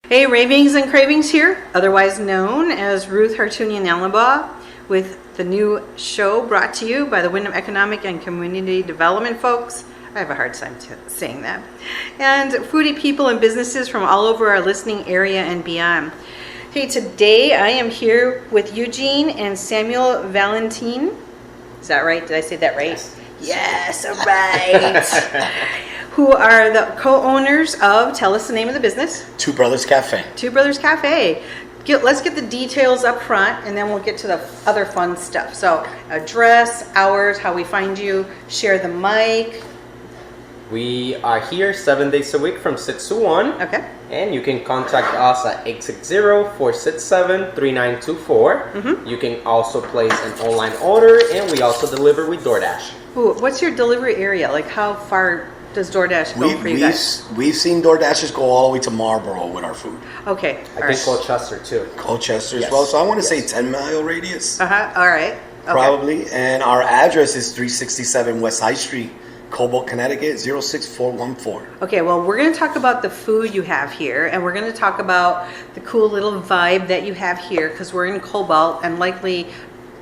Hey, Ravings and Cravings here, otherwise known as Ruth Hartunian Allenbaugh, with the new show brought to you by the Wyndham Economic and Community Development folks. I have a hard time saying that. And foodie people and businesses from all over our listening area and beyond. Hey, today I am here with Eugene and Samuel Valentin. Is that right? Did I say that right? Yes, all right. Who are the co-owners of, tell us the name of the business. Two Brothers Cafe. Two Brothers Cafe. Let's get the details up front, and then we'll get to the other fun stuff. So address, hours, how we find you, share the mic. We are here 7 days a week from 6 to 1. Okay. And you can contact us at 860-467-3924. Mm-hmm. You can also place an online order, and we also deliver with DoorDash. Ooh, what's your delivery area? Like, how far does DoorDash go for you guys? We've seen DoorDashers go all the way to Marlboro with our food. Okay. I think Colchester too. Colchester Yes. as well. So I want to Yes. say 10-mile radius. Uh-huh. All right. Okay. Probably. And our address is 367 West High Street, Cobalt, Connecticut, 06414. Okay, well, we're going to talk about the food you have here, and we're going to talk about the cool little vibe that you have here, because we're in Cobalt, and likely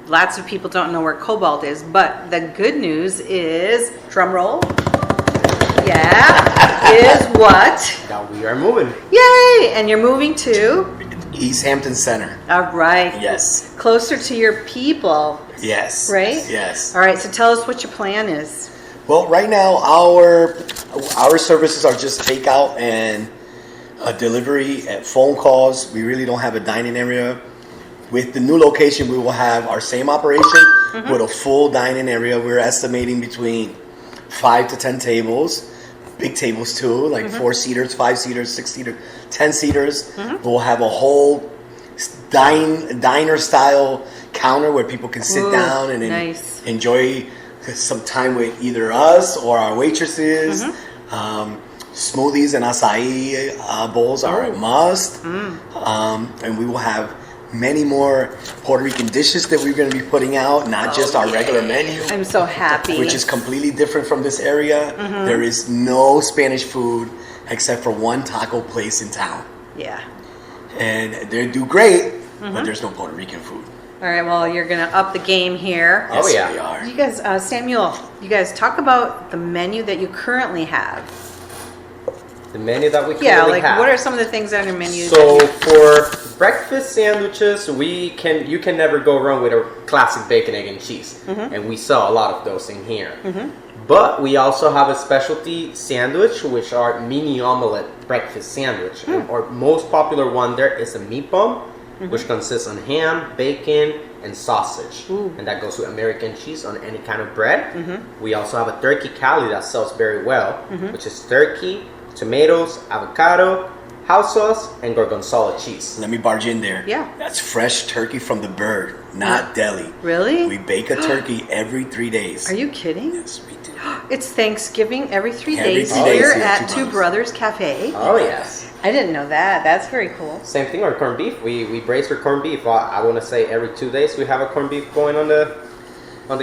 lots of people don't know where Cobalt is, but the good news is, drum roll, is what? Now we are moving. Yay! And you're moving to? East Hampton Center. All right. Yes. Closer to your people. Yes. Right? Yes. All right, so tell us what your plan is. Well, right now our services are just takeout and delivery at phone calls. We really don't have a dining area. With the new location, we will have our same operation with a full dining area. We're estimating between 5 to 10 tables, big tables too, like 4-seaters, 5-seaters, 6-seaters, 10-seaters. We'll have a whole diner style counter where people can sit down and nice. enjoy some time with either us or our waitresses. Smoothies and acai bowls are a must. And we will have many more Puerto Rican dishes that we're going to be putting out, not just our regular menu. I'm so happy. Which is completely different from this area. There is no Spanish food except for one taco place in town. Yeah. And they do great, but there's no Puerto Rican food. All right, well, you're going to up the game here. Oh, yeah. We are. You guys, Samuel, you guys talk about the menu that you currently have. The menu that we currently Yeah, have. what are some of the things on your menu? So for breakfast sandwiches, you can never go wrong with a classic bacon, egg, and cheese. And we sell a lot of those in here. But we also have a specialty sandwich, which are mini omelette breakfast sandwich. And our most popular one there is a meat bun, which consists of ham, bacon, and sausage. And that goes with American cheese on any kind of bread. We also have a turkey cali that sells very well, which is turkey, tomatoes, avocado, house sauce, and gorgonzola cheese. Let me barge in there. Yeah. That's fresh turkey from the bird, not deli. Really? We bake a turkey every 3 days. Are you kidding? Yes, we do. It's Thanksgiving every 3 Every days 3 days here here at at Two Brothers Cafe. Oh, yes. I didn't know that. That's very cool. Same thing, our corned beef. We braise our corned beef. I want to say every 2 days we have a corned beef going on the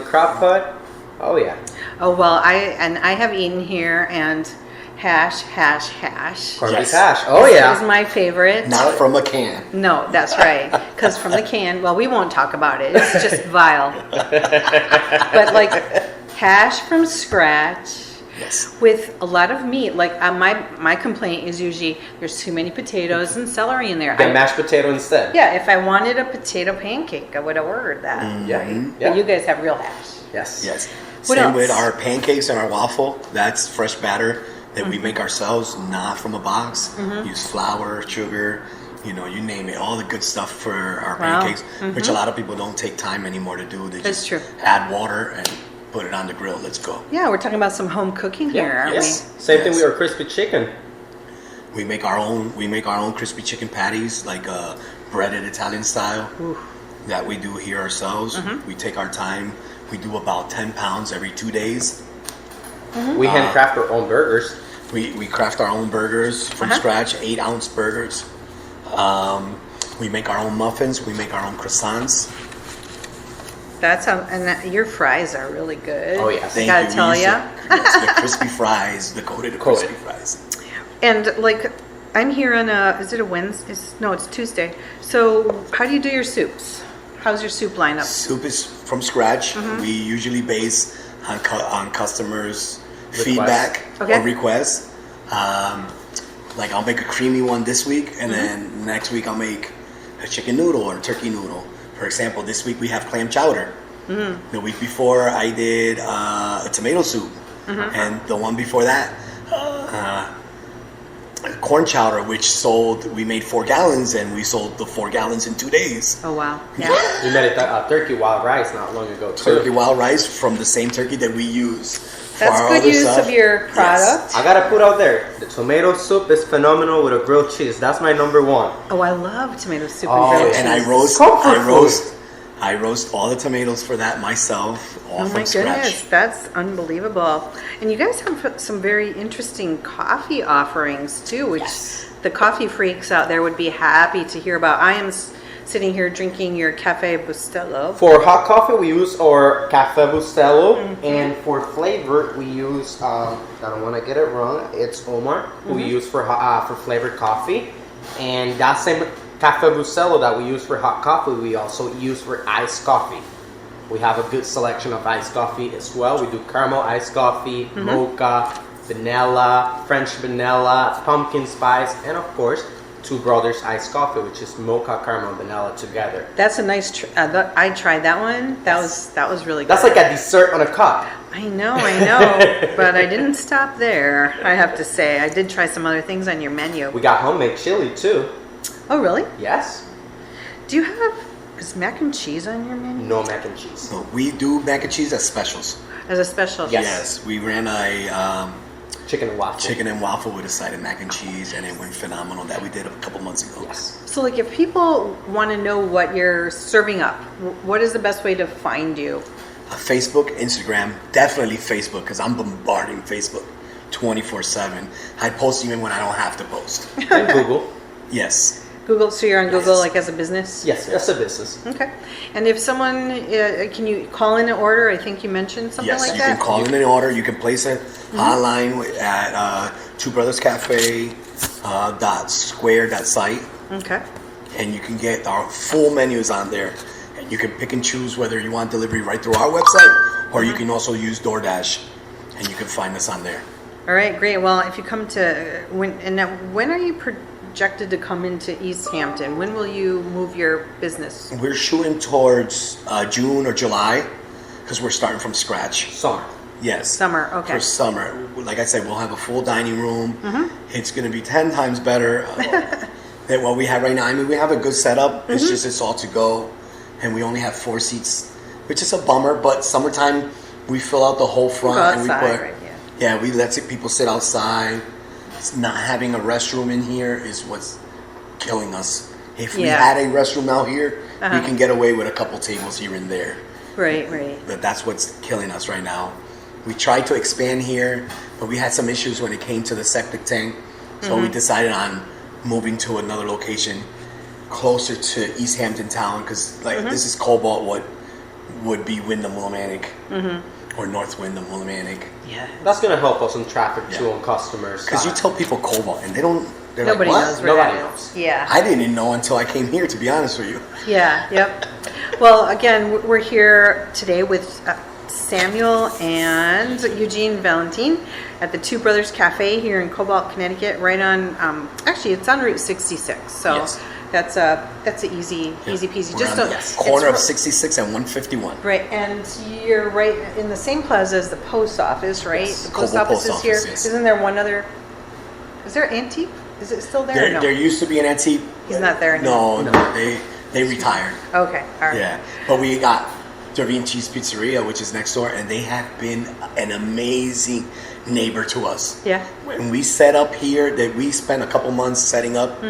crock pot. Oh, yeah. Oh, well, I have eaten here, and hash. Corned beef Yes. hash. Oh, This yeah. is my favorite. Not from a can. No, that's right. Because from the can, well, we won't talk about it. It's just vile. But like hash from scratch Yes. with a lot of meat. Like my complaint is usually there's too many potatoes and celery in there. Get mashed potato instead. Yeah, if I wanted a potato pancake, I would have ordered that. Yeah. But you guys have real hash. Yes. Yes. What Same else? with our pancakes and our waffle. That's fresh batter that we make ourselves, not from a box. Use flour, sugar, you name it. All the good stuff for our pancakes, which a lot of people don't take time anymore to do. They That's just true. add water and put it on the grill. Let's go. Yeah, we're talking about some home cooking here, aren't Yes. Same thing Yes. with our crispy chicken. We make our own. We make our own crispy chicken patties, like breaded Italian style, that we do here ourselves. We take our time. We do about 10 pounds every 2 days. We handcraft our own burgers. We craft our own burgers from scratch, 8-ounce burgers. We make our own muffins. We make our own croissants. your fries are really good. Oh, yes. I gotta tell ya. The crispy fries, the coated crispy fries. And like I'm here on is it a Wednesday? No, it's Tuesday. So how do you do your soups? How's your soup lineup? Soup is from scratch. We usually base on customers' feedback Okay. or requests. Like I'll make a creamy one this week, and then next week I'll make a chicken noodle or a turkey noodle. For example, this week we have clam chowder. The week before I did a tomato soup, and the one before that, corn chowder, which we made 4 gallons, and we sold the 4 gallons in 2 days. Oh wow! Yeah. We made a turkey wild rice not long ago too. Turkey wild rice from the same turkey that we use for That's our good other use stuff. of your product. Yes. I gotta put out there, the tomato soup is phenomenal with a grilled cheese. That's my number one. Oh, I love tomato soup Oh, and grilled And cheese. I roast all the tomatoes for that myself, all Oh from my scratch. goodness, that's unbelievable. And you guys have some very interesting coffee offerings too, which the coffee freaks out there would be happy to hear about. I am sitting here drinking your Cafe Bustelo. For hot coffee, we use our Cafe Bustelo, and for flavor, we use I don't want to get it wrong. It's Omar, who we use for flavored coffee, and that same Cafe Bustelo that we use for hot coffee, we also use for iced coffee. We have a good selection of iced coffee as well. We do caramel iced coffee, mocha, vanilla, French vanilla, pumpkin spice, and of course, Two Brothers iced coffee, which is mocha, caramel, vanilla together. That's a nice. I tried that one. That was really good. That's like a dessert on a cup. I know, but I didn't stop there. I have to say, I did try some other things on your menu. We got homemade chili too. Oh, really? Yes. Do you have is mac and cheese on your menu No mac and cheese. So we do mac and cheese as specials. as a special? Yes. We ran a Chicken and waffle. chicken and waffle with a side of mac and cheese, and it went phenomenal. That we did a couple months ago. Yes. So, like, if people want to know what you're serving up, what is the best way to find you? Facebook, Instagram, definitely Facebook, because I'm bombarding Facebook 24/7. I post even when I don't have to post. And Google. Yes. Google. So you're on Google, Yes. like as a business. Yes, that's a business. Okay. And if someone, can you call in an order? I think you mentioned something Yes, like you that. can call in an order. You can place it online at Two Brothers Cafe .square.site, Okay. and you can get our full menus on there. And you can pick and choose whether you want delivery right through our website, or you can also use DoorDash, and you can find us on there. All right. Great. Well, if you come to when are you projected to come into East Hampton? When will you move your business? We're shooting towards June or July, because we're starting from scratch. Summer. Yes. Summer. Okay. For summer. Like I said, we'll have a full dining room. It's going to be 10 times better than what we have right now. I mean, we have a good setup. It's just it's all to go. And we only have 4 seats, which is a bummer. But summertime, we fill out the whole front. Go and we outside, put, right, yeah, we let people sit outside. It's not having a restroom in here is what's killing us. If we had a restroom out here, we can get away with a couple tables here and there. Right. Right. But that's what's killing us right now. We tried to expand here, but we had some issues when it came to the septic tank. So we decided on moving to another location closer to East Hampton town, because this is Cobalt, what would be Wyndham Willimantic or North Wyndham Willimantic. Yeah. That's gonna help us in traffic too, on customers. Because you tell people Cobalt and they're Nobody like, what? knows where Nobody that knows. is. Yeah. I didn't know until I came here, to be honest with you. Yeah, yep. Well, again, we're here today with Samuel and Eugene Valentine at the Two Brothers Cafe here in Cobalt, Connecticut, right on, actually it's on Route 66. So Yes. that's a easy peasy. We're Just on the it's corner of 66 and 151. Right, and you're right in the same plaza as the post office, right? Yes, The post Cobalt office Post is here. Office, yes. Isn't there one other? Is there Antique? Is it still there? or no? There used to be an antique. He's not there anymore. No, they retired. Okay, all right. Yeah, but we got Da Vinci's Pizzeria, which is next door, and they have been an amazing neighbor to us. Yeah. When we set up here, that we spent a couple months setting up,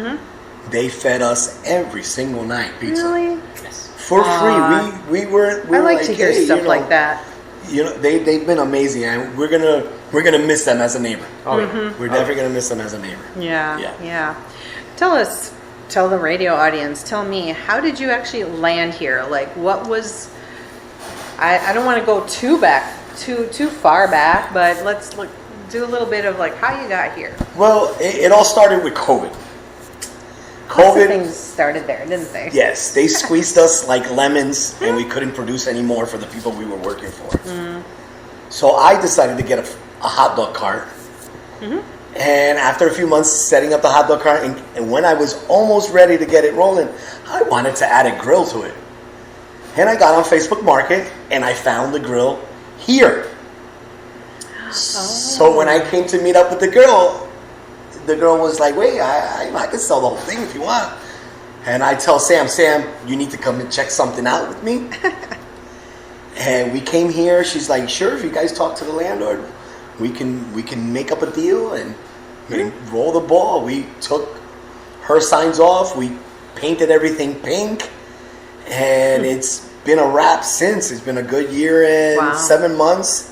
they fed us every single night pizza Really? Yes. for free. We were I like to hear hey, stuff like that. You know, they've been amazing, and we're gonna miss them as a neighbor. Oh, yeah. We're definitely gonna miss them as a neighbor. Yeah. Tell the radio audience, tell me, how did you actually land here? Like, what was, I don't want to go too far back, but let's look, do a little bit of like how you got here. Well, it all started with COVID. Lots of things started there, didn't they? Yes, they squeezed us like lemons, and we couldn't produce any more for the people we were working for. So I decided to get a hot dog cart. And after a few months setting up the hot dog cart, and when I was almost ready to get it rolling, I wanted to add a grill to it. And I got on Facebook Market, and I found the grill here. So when I came to meet up with the girl was like, wait, I can sell the whole thing if you want. And I tell Sam, you need to come and check something out with me. And we came here. She's like, sure, if you guys talk to the landlord, we can make up a deal and roll the ball. We took her signs off. We painted everything pink. And it's been a wrap since. It's been a good year and 7 months.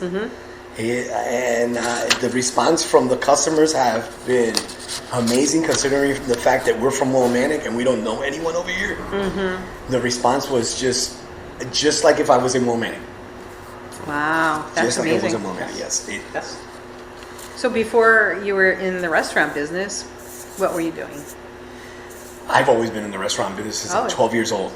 And the response from the customers have been amazing, considering the fact that we're from Willimantic and we don't know anyone over here. The response was just like if I was in Willimantic. Wow, that's just like amazing. it was in Willimantic, yes. So before you were in the restaurant business, what were you doing? I've always been in the restaurant business since I'm 12 years old.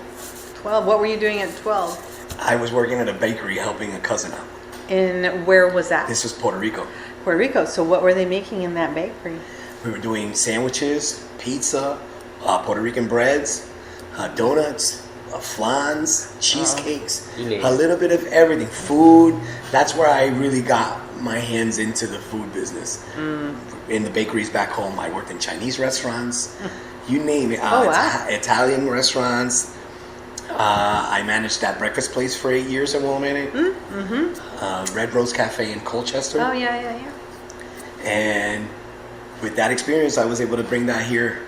12. What were you doing at 12? I was working at a bakery helping a cousin out. And where was that? This was Puerto Rico. Puerto Rico. So what were they making in that bakery? We were doing sandwiches, pizza, Puerto Rican breads, donuts, flans, cheesecakes, a little bit of everything. Food. That's where I really got my hands into the food business. In the bakeries back home, I worked in Chinese restaurants, you name it. Italian restaurants. I managed that breakfast place for 8 years in Willimantic. Red Rose Cafe in Colchester. Oh, yeah. And with that experience, I was able to bring that here.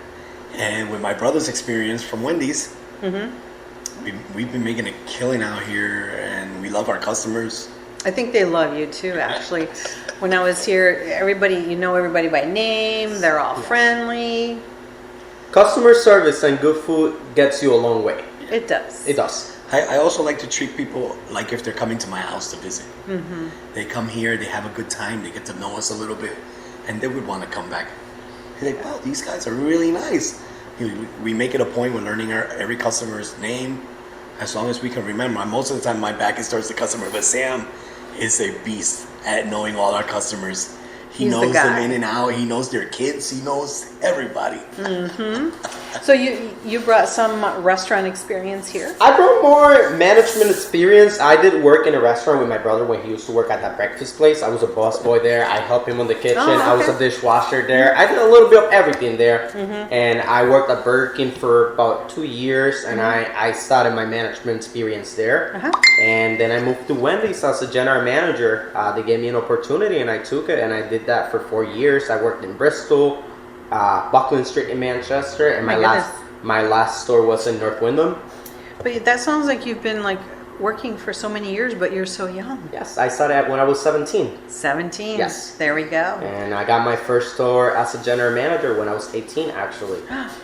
And with my brother's experience from Wendy's, we've been making a killing out here, and we love our customers. I think they love you too, actually. When I was here, everybody by name. They're all friendly. Customer service and good food gets you a long way. It does. It does. I also like to treat people like if they're coming to my house to visit. They come here, they have a good time, they get to know us a little bit, and they would want to come back. They're like, wow, these guys are really nice. We make it a point when learning every customer's name, as long as we can remember. Most of the time, my back is towards the customer, but Sam is a beast at knowing all our customers. He knows them in and out. He knows their kids. He knows everybody. So you brought some restaurant experience here? I brought more management experience. I did work in a restaurant with my brother when he used to work at that breakfast place. I was a boss boy there. I helped him in the kitchen. I was a dishwasher there. I did a little bit of everything there. And I worked at Burger King for about 2 years, and I started my management experience there. And then I moved to Wendy's as a general manager. They gave me an opportunity, and I took it, and I did that for 4 years. I worked in Bristol, Buckland Street in Manchester, and my last store was in North Wyndham. But that sounds like you've been like working for so many years, but you're so young. Yes, I started when I was 17. 17. Yes. There we go. And I got my first store as a general manager when I was 18, actually.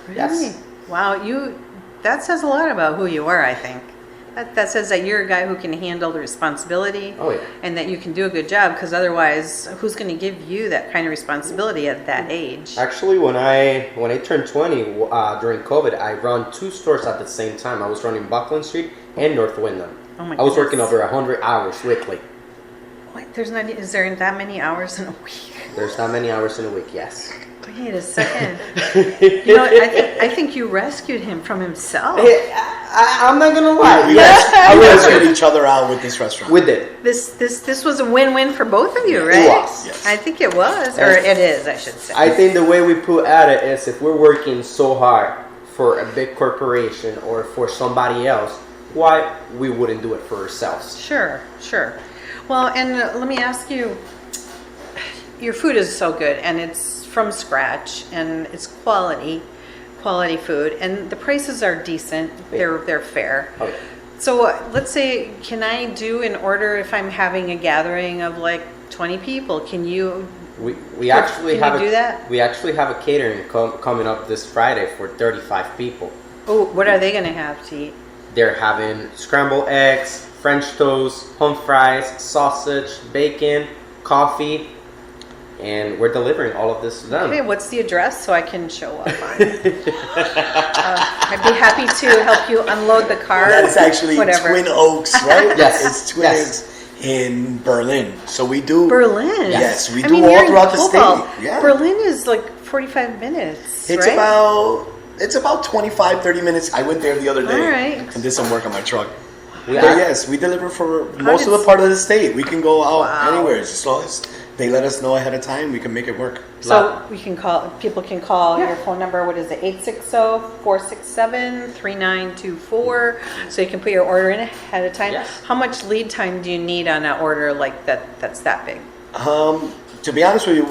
Really? Yes. Wow, that says a lot about who you are, I think. That says that you're a guy who can handle the responsibility. Oh, yeah. And that you can do a good job, because otherwise, who's going to give you that kind of responsibility at that age? Actually, when I turned 20 during COVID, I ran 2 stores at the same time. I was running Buckland Street and North Wyndham. Oh my I was goodness. working over 100 hours weekly. What? Is there that many hours in a week? There's not many hours in a week, yes. Wait a second. I think you rescued him from himself. I'm not gonna lie. We rescued each other out with this restaurant. We did. This was a win-win for both of you, right? It was. Yes. I think it was, or it is, I should say. I think the way we put at it is, if we're working so hard for a big corporation or for somebody else, why we wouldn't do it for ourselves? Sure. Well, and let me ask you, your food is so good, and it's from scratch, and it's quality food, and the prices are decent. They're fair. Okay. So let's say, can I do an order if I'm having a gathering of like 20 people? Can you? We actually can have you do that? We actually have a catering coming up this Friday for 35 people. Oh, what are they going to have to eat? They're having scrambled eggs, French toast, home fries, sausage, bacon, coffee, and we're delivering all of this to them. Okay, what's the address so I can show up on it? I'd be happy to help you unload the car. That's actually whatever. Twin Oaks, right? Yes. It's Twin Yes. Oaks in Berlin. So we do Berlin. Yes, we I do mean, all you're in throughout the Cobalt. state. Yeah. Berlin is like 45 minutes. It's right? it's about 25, 30 minutes. I went there the other day All right. and did some work on my truck. We But yes, we deliver for most of the part of the state. We can go out Wow. anywhere as long as they let us know ahead of time. We can make it work. So we can call. People can call your phone number. What is it? 860-467-3924. So you can put your order in ahead of time. Yes. How much lead time do you need on an order like that? That's that big. To be honest with you,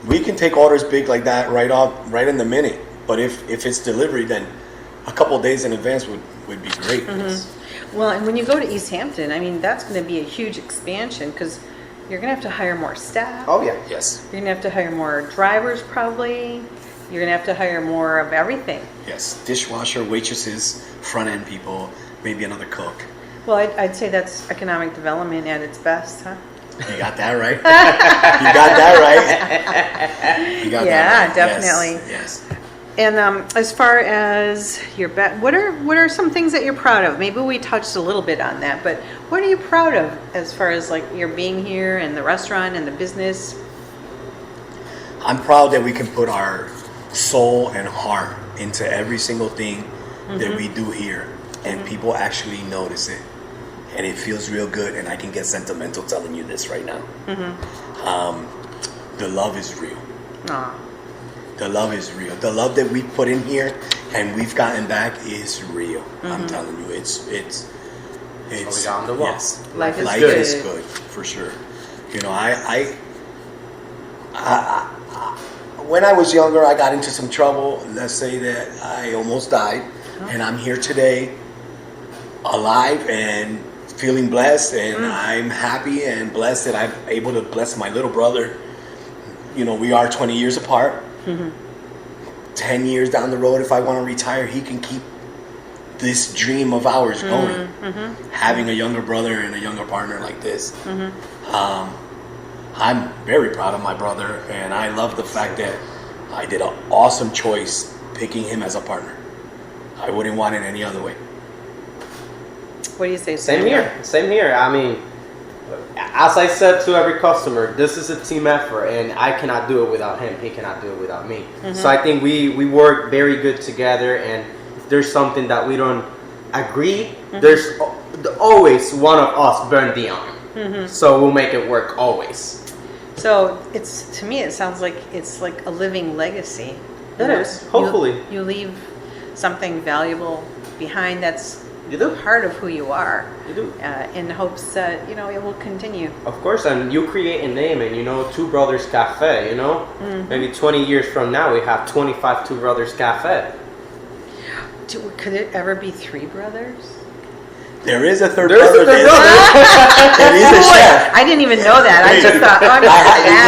we can take orders big like that right in the minute. But if it's delivery, then a couple of days in advance would be great. Well, and when you go to East Hampton, I mean, that's going to be a huge expansion because you're going to have to hire more staff. Oh yeah. Yes, You're going to have to hire more drivers probably. You're going to have to hire more of everything. yes. Dishwasher, waitresses, front end people, maybe another cook. Well, I'd say that's economic development at its best, huh? You got that right. You got that right. You got Yeah, that right. definitely. Yes. And as far as your what are some things that you're proud of? Maybe we touched a little bit on that, but what are you proud of as far as like your being here and the restaurant and the business? I'm proud that we can put our soul and heart into every single thing that we do here, and people actually notice it, and it feels real good. And I can get sentimental telling you this right now. The love is real. Aw. The love is real. The love that we put in here and we've gotten back is real. I'm telling you, it's we got on the wall. yes. Life is Life good. is good for sure. You know, I when I was younger, I got into some trouble. Let's say that I almost died, and I'm here today, alive and feeling blessed, and I'm happy and blessed that I'm able to bless my little brother. You know, we are 20 years apart. 10 years down the road, if I want to retire, he can keep this dream of ours going. Having a younger brother and a younger partner like this. I'm very proud of my brother, and I love the fact that I did an awesome choice picking him as a partner. I wouldn't want it any other way. What do you say? Same Samuel? here. Same here. I mean, as I said to every customer, this is a team effort, and I cannot do it without him. He cannot do it without me. So I think we work very good together, and if there's something that we don't agree, there's always one of us burn the arm. So we'll make it work always. So to me, it sounds like it's like a living legacy. It is. Hopefully. You leave something valuable behind that's You do. part of who you are. You do. In hopes that, it will continue. Of course, and you create a name, and Two Brothers Cafe, Maybe 20 years from now, we have 25 Two Brothers Cafe. Could it ever be three brothers? There is a third There's brother. a third brother. That is a chef. I didn't even know that. I just thought, I I'm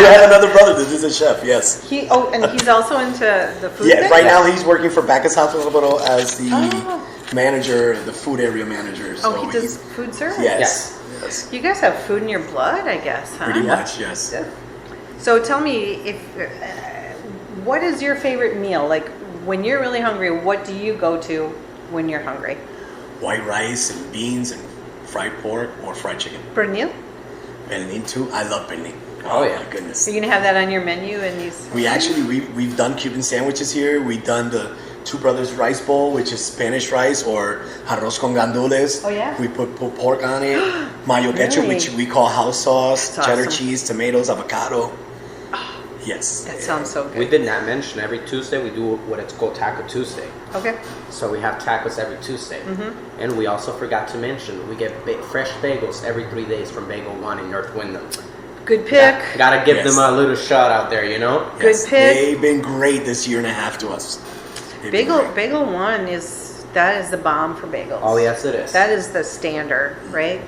had another brother that is a chef, yes. and he's also into the food Yeah, thing? right now he's working for Bacchus Hospital as the Oh. manager, the food area manager. Oh, he does food service? Yes. Yes. You guys have food in your blood, I guess, huh? Pretty much, yes. So tell me, what is your favorite meal? Like, when you're really hungry, what do you go to when you're hungry? White rice and beans and fried pork or fried chicken. Pernil? Pernil too. I love pernil. Oh, yeah. My goodness. Are you gonna have that on your menu? And We've done Cuban sandwiches here. We've done the Two Brothers rice bowl, which is Spanish rice, or arroz con gandules. Oh, yeah? We put pork on it. Mayo ketchup, Really? which we call house sauce. That's Cheddar awesome. cheese, tomatoes, avocado. Yes. that sounds so good. We did not mention every Tuesday we do what it's called Taco Tuesday. Okay. So we have tacos every Tuesday. And we also forgot to mention we get fresh bagels every 3 days from Bagel One in North Wyndham. Good pick. Gotta give Yes. them a little shout out there, Good Yes, pick. They've been great this year and a half to us. They've been great. Bagel One is the bomb for bagels. Oh yes, it is. That is the standard, right?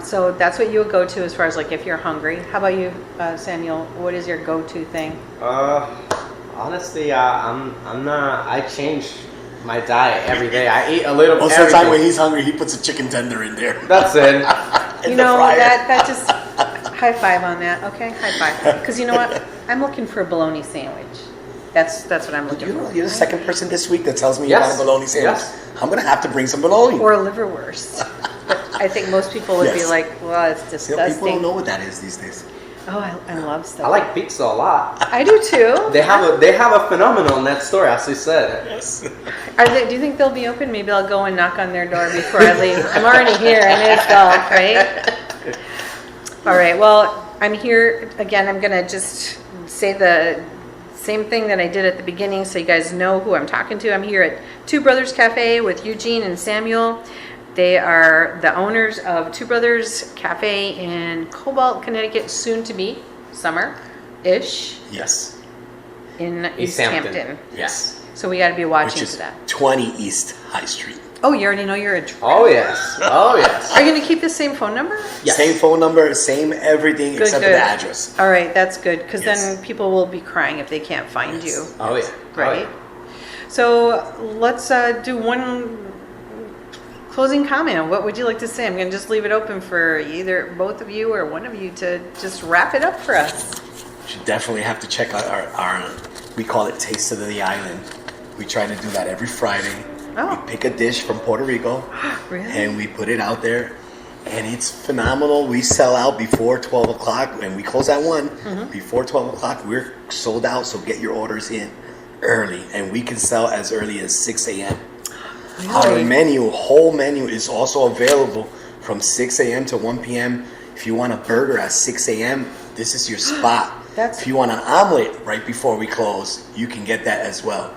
So that's what you would go to as far as like if you're hungry. How about you, Samuel? What is your go-to thing? Honestly, I'm not. I change my diet every day. I eat a little. Most of the time when he's hungry, he puts a chicken tender in there. That's it. In the fryer. that just High five on that. Okay, high five. Because you know what? I'm looking for a bologna sandwich. That's what I'm looking for. You're the second person this week that tells me Yes. you want a bologna sandwich. Yes. I'm gonna have to bring some bologna. Or a liverwurst. But I think most people would be Yes. like, well, it's You know, people disgusting. don't know what that is these days. Oh, I love stuff. I like pizza a lot. I do too. They have a phenomenon in that store, as you said. Yes. Do you think they'll be open? Maybe I'll go and knock on their door before I leave. I'm already here. I may as well, right? All right. Well, I'm here again. I'm gonna just say the same thing that I did at the beginning, so you guys know who I'm talking to. I'm here at Two Brothers Cafe with Eugene and Samuel. They are the owners of Two Brothers Cafe in Cobalt, Connecticut, soon to be summer-ish Yes. in East East Hampton. Hampton. Yes. So we got to be watching Which is for that. 20 East High Street. Oh, you already know your address. Oh yes. Oh yes. Are you going to keep the same phone number? Yes. Same phone number, same everything Good, except for good. the address. All right, that's good, because Yes. then people will be crying if they can't find Yes. you, Oh yeah. right? So let's do one closing comment. What would you like to say? I'm going to just leave it open for either both of you or one of you to just wrap it up for us. You should definitely have to check out our we call it Taste of the Island. We try to do that every Friday. Oh. We pick a dish from Puerto Rico Really? and we put it out there. And it's phenomenal. We sell out before 12 o'clock and we close at 1. Mm-hmm. Before 12 o'clock, we're sold out. So get your orders in early. And we can sell as early as 6 a.m. Our Really? whole menu is also available from 6 a.m. to 1 p.m. If you want a burger at 6 a.m., this is your spot. If you want an omelet right before we close, you can get that as well.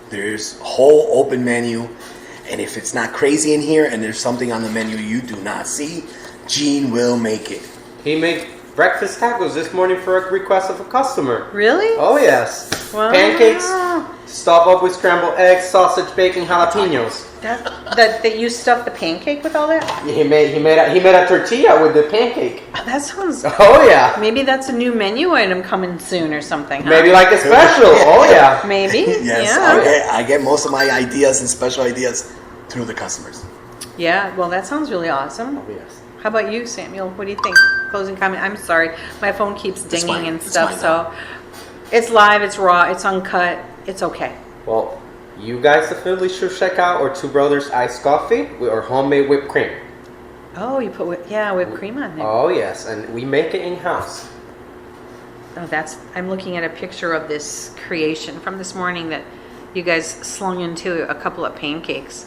There's a whole open menu. And if it's not crazy in here and there's something on the menu you do not see, Gene will make it. He made breakfast tacos this morning for a request of a customer. Really? Oh yes. Wow. Pancakes, stuffed up with scrambled eggs, sausage, bacon, jalapenos. That you stuffed the pancake with all that? He made a tortilla with the pancake. That sounds... Oh yeah. Maybe that's a new menu item coming soon or something, huh? Maybe like a special. Oh yeah. Maybe. Yes, Yeah. I get most of my ideas and special ideas through the customers. Yeah, well, that sounds really awesome. Oh yes. How about you, Samuel? What do you think? Closing comment. I'm sorry, my phone keeps dinging fine. and It's stuff. fine So it's live, it's raw, it's uncut. It's okay. Well, you guys definitely should check out our Two Brothers iced coffee with our homemade whipped cream. Oh, you put whipped cream on there. Oh yes, and we make it in house. Oh, I'm looking at a picture of this creation from this morning that you guys slung into a couple of pancakes.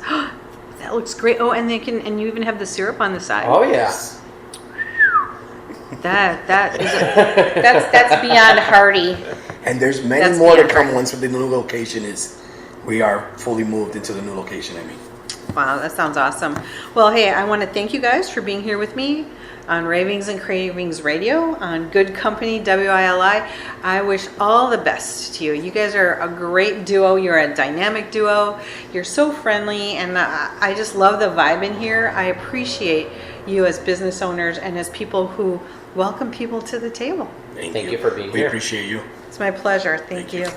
That looks great. Oh, and you even have the syrup on the side. Oh yeah. That's beyond hearty. And there's many That's more to beyond come right. once the new location we are fully moved into the new location, I mean. Wow, that sounds awesome. Well, hey, I want to thank you guys for being here with me on Ravings and Cravings Radio on Good Company WILI. I wish all the best to you. You guys are a great duo. You're a dynamic duo. You're so friendly, and I just love the vibe in here. I appreciate you as business owners and as people who welcome people to the table. Thank you for being We here. appreciate you. It's my pleasure. Thank Thank you. you.